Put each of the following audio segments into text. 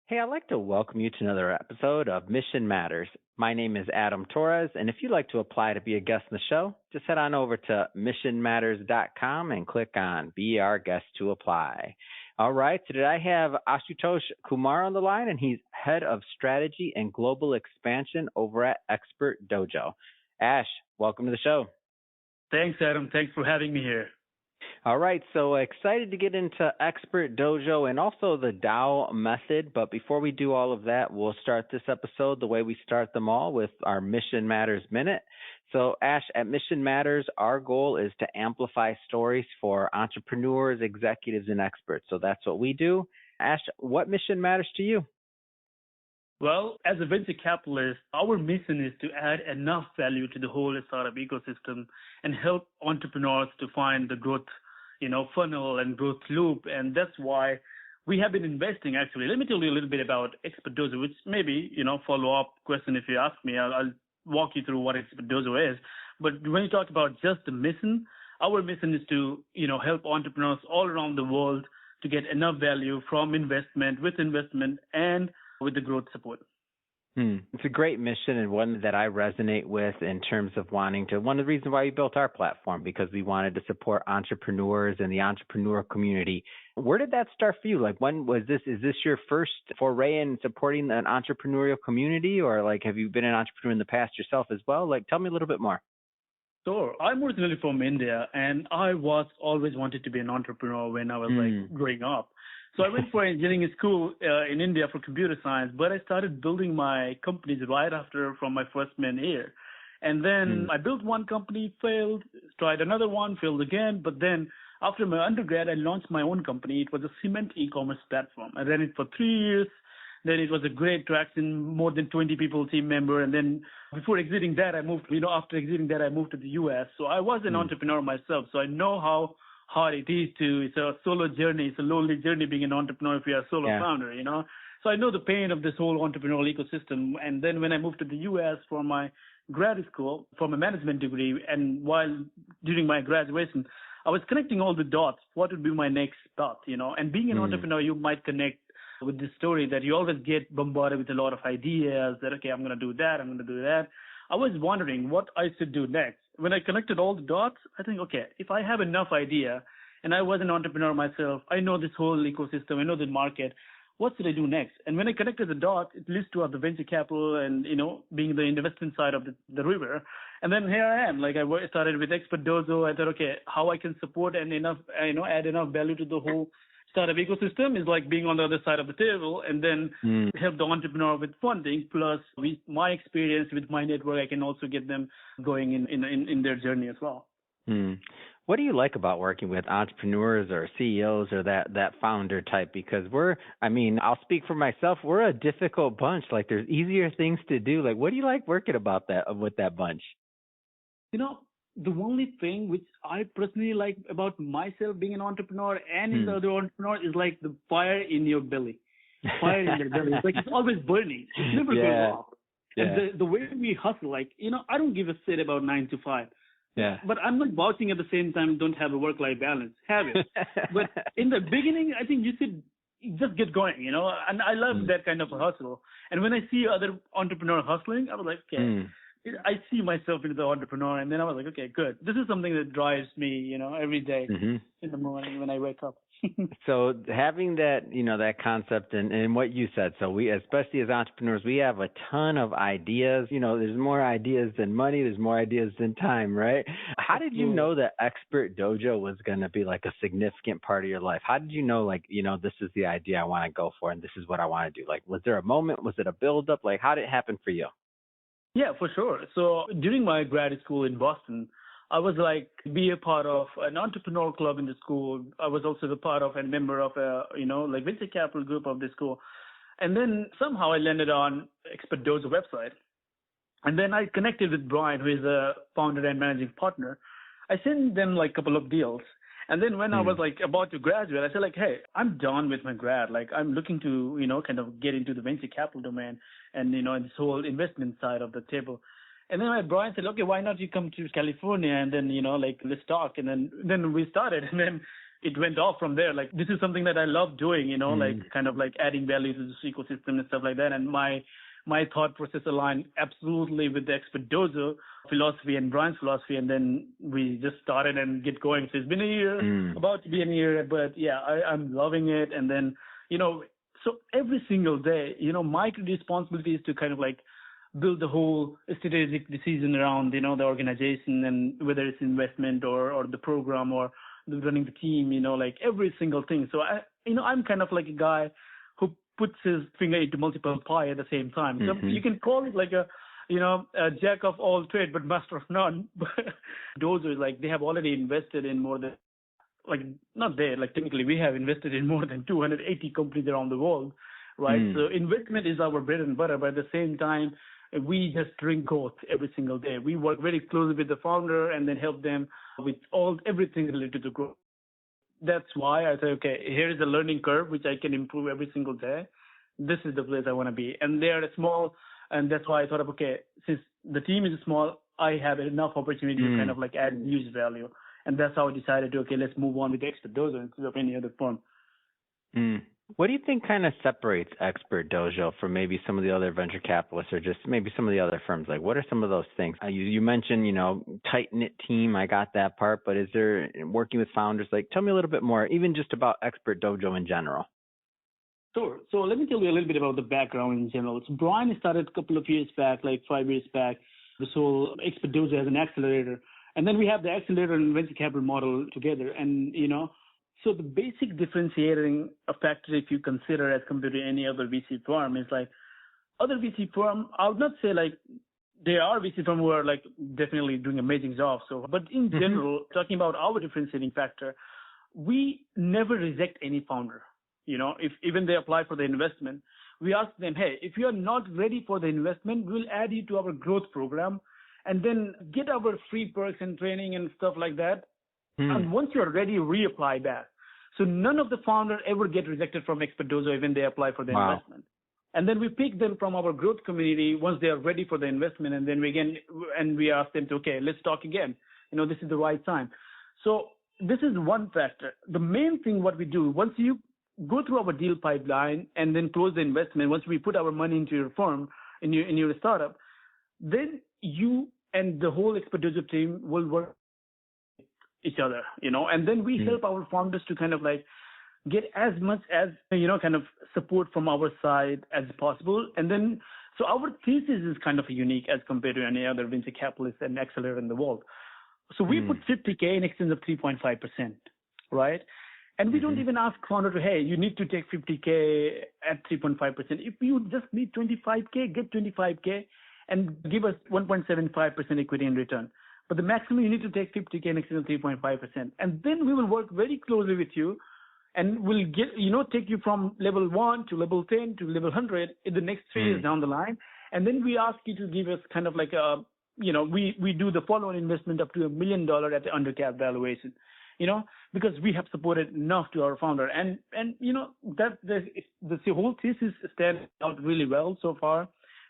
Hey, I'd like to welcome you to another episode of Mission Matters. My name is Adam Torres, and if you'd like to apply to be a guest in the show, just head on over to missionmatters.com and click on Be Our Guest to apply. All right, so today I have Ashutosh Kumar on the line, and he's Head of Strategy and Global Expansion over at Expert Dojo. Ash, welcome to the show. Thanks, Adam. Thanks for having me here. All right, so excited to get into Expert Dojo and also the DAO method. But before we do all of that, we'll start this episode the way we start them all with our Mission Matters Minute. So, Ash, at Mission Matters, our goal is to amplify stories for entrepreneurs, executives, and experts. So that's what we do. Ash, what mission matters to you? Well, as a venture capitalist, our mission is to add enough value to the whole startup ecosystem and help entrepreneurs to find the growth, funnel and growth loop. And that's why we have been investing, actually. Let me tell you a little bit about Expert Dojo, which maybe, follow-up question if you ask me. I'll walk you through what Expert Dojo is. But when you talk about just the mission, our mission is to, help entrepreneurs all around the world to get enough value from investment, and with the growth support. It's a great mission and one that I resonate with in terms of wanting to. One of the reasons why we built our platform, because we wanted to support entrepreneurs and the entrepreneur community. Where did that start for you? Like, when was this? Is this your first foray in supporting an entrepreneurial community, or have you been an entrepreneur in the past yourself as well? Tell me a little bit more. Sure. I'm originally from India, and I was always wanted to be an entrepreneur when I was growing up. So I went for engineering school in India for computer science, but I started building my companies right after from my freshman year. And then I built one company, failed, tried another one, failed again. But then after my undergrad, I launched my own company. It was a cement e-commerce platform. I ran it for 3 years. Then it was a great traction, more than 20 people team member. And then before exiting that, I moved, after exiting that, I moved to the US. So I was an entrepreneur myself. So I know how hard it is it's a solo journey. It's a lonely journey being an entrepreneur if you're a solo founder, So I know the pain of this whole entrepreneurial ecosystem. And then when I moved to the US for my grad school, for my management degree, and during my graduation, I was connecting all the dots. What would be my next path, And being an entrepreneur, you might connect with this story that you always get bombarded with a lot of ideas that, okay, I'm going to do that, I'm going to do that. I was wondering what I should do next. When I connected all the dots, I think, okay, if I have enough idea and I was an entrepreneur myself, I know this whole ecosystem, I know the market, what should I do next? And when I connected the dots, it leads to the venture capital and, being the investment side of the river. And then here I am, I started with Expert Dojo. I thought, okay, how I can support and add enough value to the whole startup ecosystem is like being on the other side of the table, and then help the entrepreneur with funding. Plus, with my experience, with my network, I can also get them going in their journey as well. What do you like about working with entrepreneurs or CEOs or that founder type? Because I'll speak for myself. We're a difficult bunch. There's easier things to do. What do you like working with that bunch? The only thing which I personally like about myself being an entrepreneur and in the other entrepreneur is the fire in your belly. Fire in your belly. It's always burning. It's never going off. Yeah. And the way we hustle, I don't give a shit about 9 to 5. Yeah. But I'm not vouching at the same time don't have a work-life balance. Have it. But in the beginning, I think you should just get going, and I love that kind of a hustle. And when I see other entrepreneurs hustling, I was like, okay. I see myself into the entrepreneur, and then I was like, okay, good. This is something that drives me, every day in the morning when I wake up. So having that, that concept and what you said, so we, especially as entrepreneurs, we have a ton of ideas. There's more ideas than money. There's more ideas than time, right? How did you know that Expert Dojo was going to be a significant part of your life? How did you know, this is the idea I want to go for and this is what I want to do? Was there a moment? Was it a buildup? How did it happen for you? Yeah, for sure. So during my grad school in Boston, I was be a part of an entrepreneurial club in the school. I was also the part of and member of a, venture capital group of the school. And then somehow I landed on Expert Dojo website. And then I connected with Brian, who is a founder and managing partner. I sent them a couple of deals. And then when I was about to graduate, I said hey, I'm done with my grad. I'm looking to, kind of get into the venture capital domain and, this whole investment side of the table. And then Brian said, okay, why not you come to California and then, let's talk. And then we started. And then it went off from there. Like, this is something that I love doing, like kind of like adding value to this ecosystem and stuff like that. And my thought process aligned absolutely with the Expert DOJO philosophy and Brian's philosophy. And then we just started and get going. So it's been a year, about to be a year, but yeah, I'm loving it. And then, so every single day, my responsibility is to kind of like build the whole strategic decision around, the organization, and whether it's investment or the program or running the team, like every single thing. So I'm kind of like a guy who puts his finger into multiple pie at the same time. So you can call it like a jack of all trade, but master of none. But DOJO is like, they have already invested in more than, technically we have invested in more than 280 companies around the world, right? So investment is our bread and butter, but at the same time, we just drink growth every single day. We work very closely with the founder and then help them with everything related to growth. That's why I say, okay, here is a learning curve, which I can improve every single day. This is the place I want to be. And they are small, and that's why I thought of, okay, since the team is small, I have enough opportunity to kind of like add huge value. And that's how I decided to, okay, let's move on with Expert DOJO instead of any other firm. What do you think kind of separates Expert DOJO from maybe some of the other venture capitalists or just maybe some of the other firms? Like, what are some of those things? You mentioned, tight-knit team. I got that part. But is there working with founders? Like, tell me a little bit more, even just about Expert DOJO in general. Sure. So let me tell you a little bit about the background in general. So Brian started a couple of years back, like 5 years back, this whole Expert DOJO as an accelerator. And then we have the accelerator and venture capital model together. And, so the basic differentiating factor, if you consider as compared to any other VC firm, is like other VC firm, I would not say like there are VC firm who are like definitely doing amazing jobs. So, but in general, talking about our differentiating factor, we never reject any founder. If even they apply for the investment, we ask them, hey, if you are not ready for the investment, we'll add you to our growth program and then get our free perks and training and stuff like that. And once you're ready, reapply back. So none of the founders ever get rejected from Expert DOJO even they apply for the investment. And then we pick them from our growth community once they are ready for the investment. And then we ask them to, okay, let's talk again. This is the right time. So this is one factor. The main thing what we do, once you go through our deal pipeline and then close the investment, once we put our money into your firm, in your startup, then you and the whole Expert DOJO team will work each other, and then we help our founders to kind of like get as much as, kind of support from our side as possible. And then, so our thesis is kind of unique as compared to any other venture capitalist and accelerator in the world. So we put 50K in exchange of 3.5%, right? And we don't even ask founder to, hey, you need to take 50K at 3.5%. If you just need 25K, get 25K and give us 1.75% equity in return. But the maximum you need to take 50K in exchange of 3.5%. And then we will work very closely with you and we'll get, take you from level 1 to level 10 to level 100 in the next 3 years down the line. And then we ask you to give us kind of like we do the follow-on investment up to $1 million at the undercap valuation, because we have supported enough to our founder. And that the whole thesis stands out really well so far,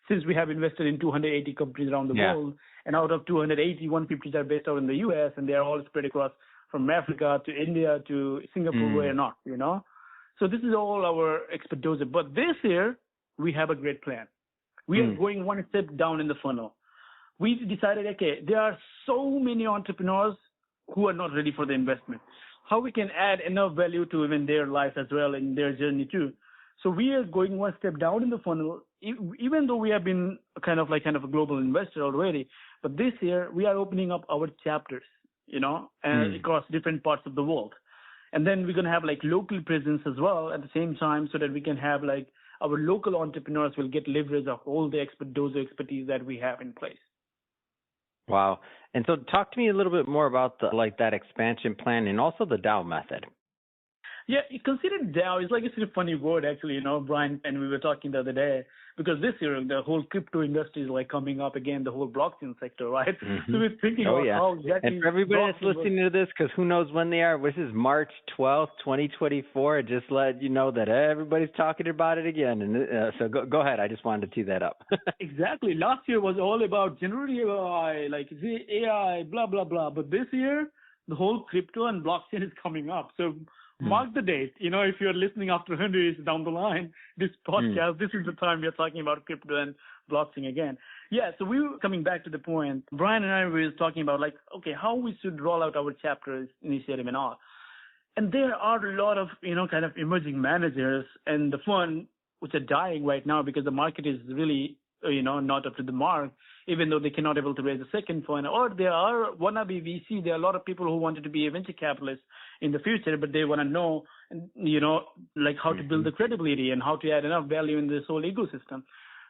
since we have invested in 280 companies around the world, and out of 280, 150 are based out in the U.S., and they are all spread across from Africa to India to Singapore, where not, So this is all our Expert DOJO. But this year, we have a great plan. We are going one step down in the funnel. We decided, okay, there are so many entrepreneurs who are not ready for the investment. How we can add enough value to even their life as well in their journey too. So we are going one step down in the funnel, even though we have been kind of a global investor already. But this year, we are opening up our chapters, and across different parts of the world. And then we're going to have like local presence as well at the same time, so that we can have like our local entrepreneurs will get leverage of all the Expert DOJO expertise that we have in place. Wow. And so talk to me a little bit more about that expansion plan and also the DAO method. Yeah, consider DAO is like a funny word, actually, Brian, and we were talking the other day, because this year the whole crypto industry is like coming up again, the whole blockchain sector, right? So we're thinking about how exactly. And for everybody that's listening to this, because who knows when they are, this is March 12th, 2024. Just let you know that everybody's talking about it again. And so go ahead. I just wanted to tee that up. Exactly. Last year was all about generative AI, like AI, blah, blah, blah. But this year, the whole crypto and blockchain is coming up. So mark the date. If you're listening after 100 years down the line, this podcast, this is the time we're talking about crypto and blockchain again. Yeah, so we were coming back to the point. Brian and I were talking about how we should roll out our chapters initiative and all. And there are a lot of, kind of emerging managers and the fund which are dying right now because the market is really, not up to the mark, even though they cannot able to raise a second fund. Or there are wannabe VC. There are a lot of people who wanted to be a venture capitalist in the future, but they want to know, how to build the credibility and how to add enough value in this whole ecosystem.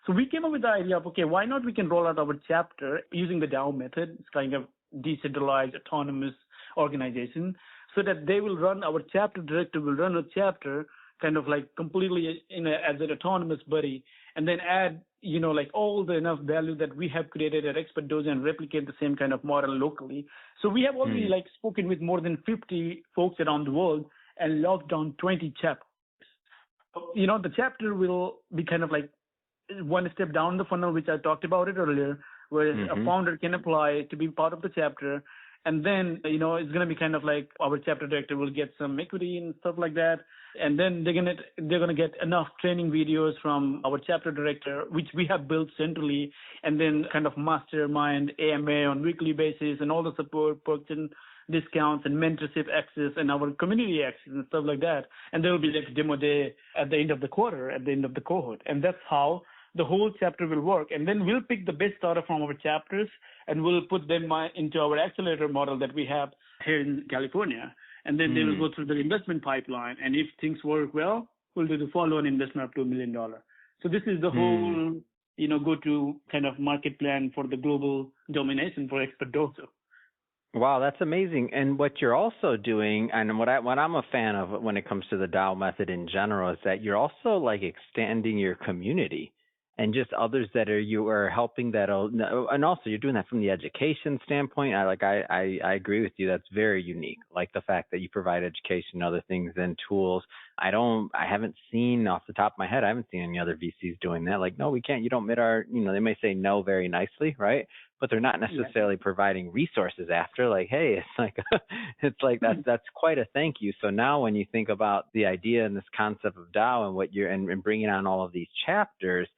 So we came up with the idea of, why not we can roll out our chapter using the DAO method. It's kind of decentralized, autonomous organization, so that they will run, our chapter director will run a chapter kind of completely as an autonomous buddy, and then add, all the enough value that we have created at Expert DOJO and replicate the same kind of model locally. So we have already spoken with more than 50 folks around the world and locked down 20 chapters. The chapter will be kind of one step down the funnel, which I talked about it earlier, where a founder can apply to be part of the chapter. And then, it's going to be kind of our chapter director will get some equity and stuff like that. And then they're going to get enough training videos from our chapter director, which we have built centrally, and then kind of mastermind AMA on weekly basis and all the support, perks and discounts and mentorship access and our community access and stuff like that. And there will be demo day at the end of the quarter, at the end of the cohort. And that's how the whole chapter will work. And then we'll pick the best starter from our chapters and we'll put them into our accelerator model that we have here in California. And then they will go through the investment pipeline. And if things work well, we'll do the follow-on investment up to $1 million. So this is the whole, go-to kind of market plan for the global domination for Expert DOJO. Wow, that's amazing. And what you're also doing, and what I'm a fan of when it comes to the DAO method in general, is that you're also extending your community and just others you are helping and also you're doing that from the education standpoint. I agree with you. That's very unique. Like the fact that you provide education, other things and tools. I haven't seen off the top of my head, I haven't seen any other VCs doing that. No, we can't, you don't meet our, they may say no very nicely, right? But they're not necessarily providing resources after. Hey, it's that's quite a thank you. So now when you think about the idea and this concept of DAO and what and bringing on all of these chapters,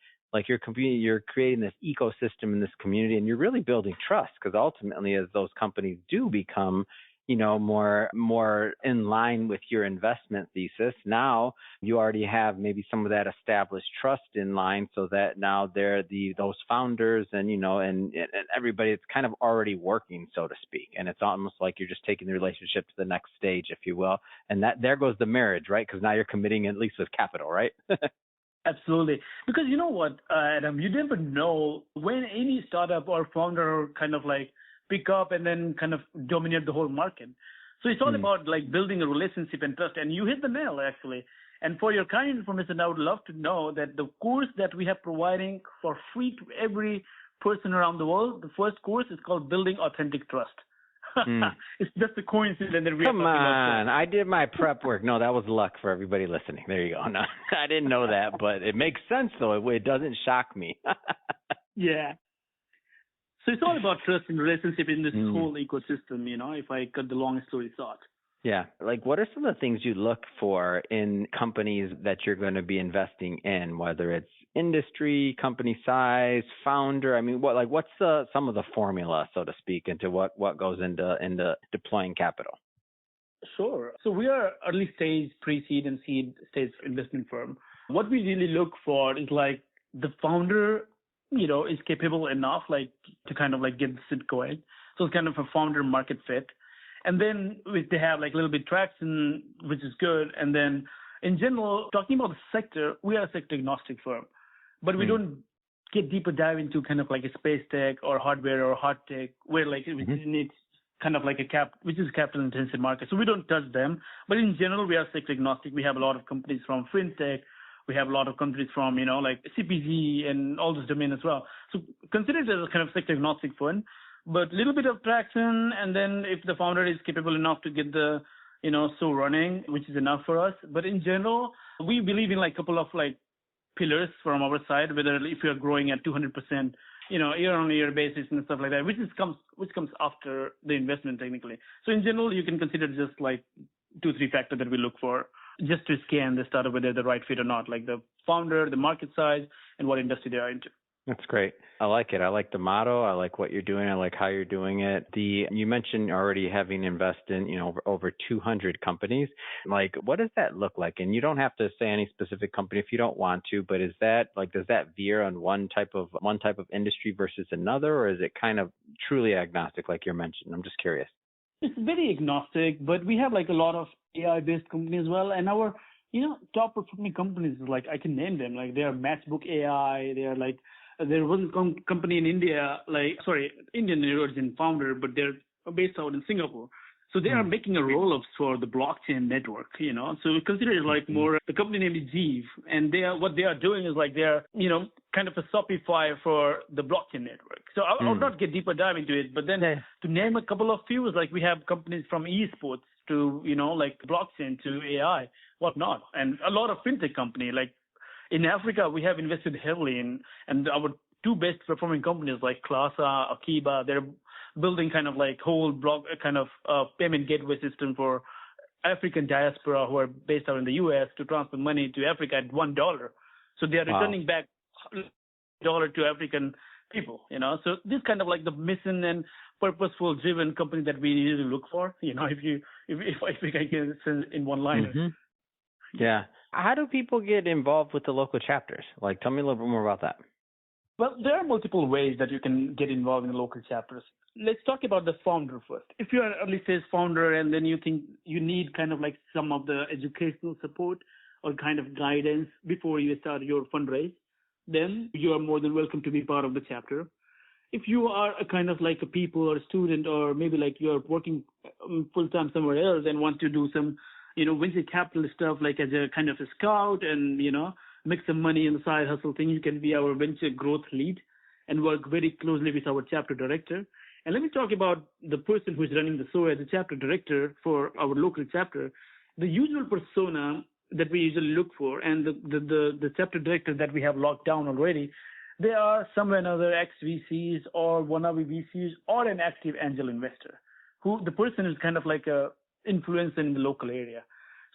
you're creating this ecosystem in this community, and you're really building trust, because ultimately, as those companies do become, more in line with your investment thesis, now you already have maybe some of that established trust in line, so that now those founders and and everybody, it's kind of already working, so to speak, and it's almost like you're just taking the relationship to the next stage, if you will, and there goes the marriage, right? Because now you're committing at least with capital, right? Absolutely. Because you know what, Adam, you never know when any startup or founder kind of pick up and then kind of dominate the whole market. So it's all about building a relationship and trust. And you hit the nail, actually. And for your kind information, I would love to know that the course that we have providing for free to every person around the world, the first course is called Building Authentic Trust. It's just a coincidence that we Come on, I did my prep work. No, that was luck for everybody listening. There you go. No, I didn't know that, but it makes sense though. It doesn't shock me. Yeah. So it's all about trust and relationship in this whole ecosystem, if I cut the long story short. Yeah. What are some of the things you look for in companies that you're going to be investing in, whether it's industry, company size, founder? I mean, what's some of the formula, so to speak, into what goes into deploying capital? Sure. So we are early stage, pre-seed and seed stage investment firm. What we really look for is the founder, is capable enough to kind of get the shit going. So it's kind of a founder market fit. And then they have a little bit traction, which is good. And then in general, talking about the sector, we are a sector agnostic firm, but we don't get deeper dive into kind of a space tech or hardware or hard tech where which needs kind of which is a capital intensive market. So we don't touch them. But in general, we are sector agnostic. We have a lot of companies from fintech. We have a lot of companies from, CPG and all this domain as well. So consider it as a kind of sector agnostic fund. But a little bit of traction, and then if the founder is capable enough to get the, show running, which is enough for us. But in general, we believe in a couple of pillars from our side, whether if you're growing at 200%, year-on-year basis and stuff like that, which comes after the investment technically. So in general, you can consider just like 2-3 factors that we look for just to scan the startup whether they're the right fit or not, like the founder, the market size, and what industry they are into. That's great. I like it. I like the motto. I like what you're doing. I like how you're doing it. You mentioned already having invested in, over 200 companies. Like, what does that look like? And you don't have to say any specific company if you don't want to, but is that like, does that veer on one type of industry versus another, or is it kind of truly agnostic like you're mentioning? I'm just curious. It's very agnostic, but we have like a lot of AI-based companies as well. And our, top performing companies, like I can name them, like they are Matchbook AI. They are like, there was a company in India, Indian origin founder, but they're based out in Singapore. So they are making a roll-ups for the blockchain network, So we consider it like more, the company name is Jeev, and what they are doing is like they're, kind of a Shopify for the blockchain network. So I'll not get deeper dive into it, but then to name a couple of few, is like we have companies from esports to, like blockchain to AI, whatnot, and a lot of fintech company. Like in Africa, we have invested heavily in, and our two best performing companies like Klasa, Akiba, they're building kind of like whole payment gateway system for African diaspora who are based out in the U.S. to transfer money to Africa at $1. So they are returning back $1 to African people, So this kind of like the mission and purposeful driven company that we usually look for, if we can get it in one line. Mm-hmm. Yeah. How do people get involved with the local chapters? Like, tell me a little bit more about that. Well, there are multiple ways that you can get involved in the local chapters. Let's talk about the founder first. If you're an early stage founder and then you think you need kind of like some of the educational support or kind of guidance before you start your fundraise, then you are more than welcome to be part of the chapter. If you are a kind of like a people or a student, or maybe like you're working full-time somewhere else and want to do some, venture capital stuff, like as a kind of a scout and, make some money in the side hustle thing, you can be our venture growth lead and work very closely with our chapter director. And let me talk about the person who is running the show as a chapter director for our local chapter. The usual persona that we usually look for, and the chapter directors that we have locked down already, they are somewhere another ex-VCs or wannabe VCs or an active angel investor, who the person is kind of like a influencer in the local area.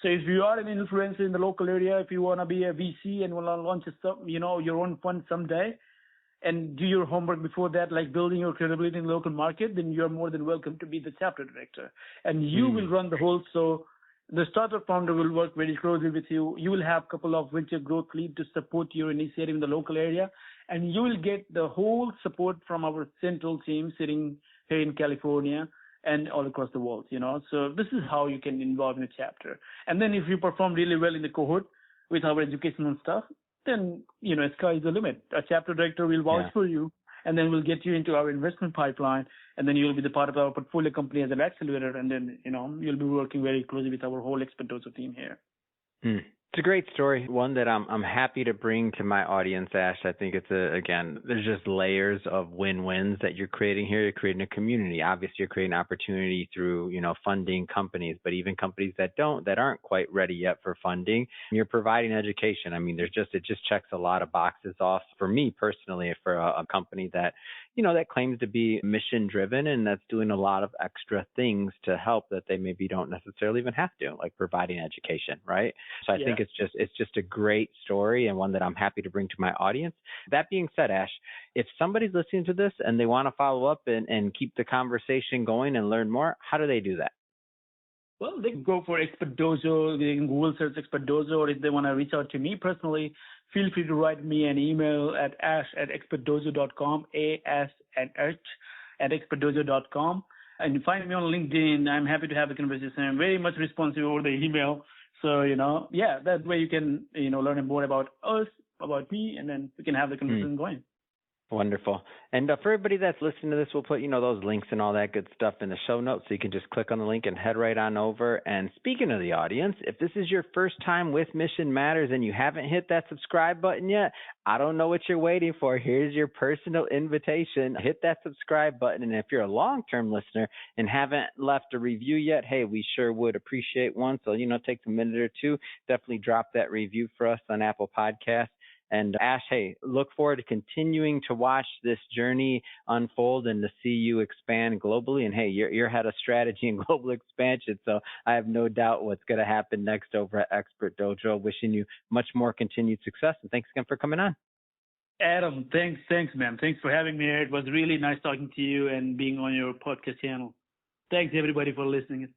So if you are an influencer in the local area, if you want to be a VC and want to launch your own fund someday and do your homework before that, like building your credibility in the local market, then you're more than welcome to be the chapter director. And you will run the whole, so the startup founder will work very closely with you. You will have a couple of venture growth leads to support your initiative in the local area. And you will get the whole support from our central team sitting here in California and all across the world, So this is how you can involve in a chapter. And then if you perform really well in the cohort with our educational stuff, then, sky is the limit. A chapter director will vouch for you, and then we'll get you into our investment pipeline, and then you'll be the part of our portfolio company as an accelerator, and then, you'll be working very closely with our whole DOJO team here. It's a great story, one that I'm happy to bring to my audience, Ash. I think it's there's just layers of win-wins that you're creating here. You're creating a community. Obviously, you're creating opportunity through, funding companies, but even companies that aren't quite ready yet for funding, you're providing education. I mean, it just checks a lot of boxes off for me personally, for a company that, that claims to be mission driven and that's doing a lot of extra things to help that they maybe don't necessarily even have to, like providing education, right? So I think it's just a great story and one that I'm happy to bring to my audience. That being said, Ash, if somebody's listening to this and they want to follow up and keep the conversation going and learn more, how do they do that? Well, they can go for Expert Dojo. They can Google search Expert Dojo, or if they want to reach out to me personally, feel free to write me an email at ash@expertdojo.com, ash@expertdojo.com. And find me on LinkedIn. I'm happy to have a conversation. I'm very much responsive over the email. So, that way you can, learn more about us, about me, and then we can have the conversation going. Wonderful. And for everybody that's listening to this, we'll put, those links and all that good stuff in the show notes, so you can just click on the link and head right on over. And speaking of the audience, if this is your first time with Mission Matters and you haven't hit that subscribe button yet, I don't know what you're waiting for. Here's your personal invitation. Hit that subscribe button. And if you're a long-term listener and haven't left a review yet, hey, we sure would appreciate one. So, take a minute or two. Definitely drop that review for us on Apple Podcasts. And Ash, hey, look forward to continuing to watch this journey unfold and to see you expand globally. And hey, you're head of strategy and global expansion, so I have no doubt what's going to happen next over at Expert Dojo. Wishing you much more continued success, and thanks again for coming on. Adam, thanks, man. Thanks for having me here. It was really nice talking to you and being on your podcast channel. Thanks, everybody, for listening.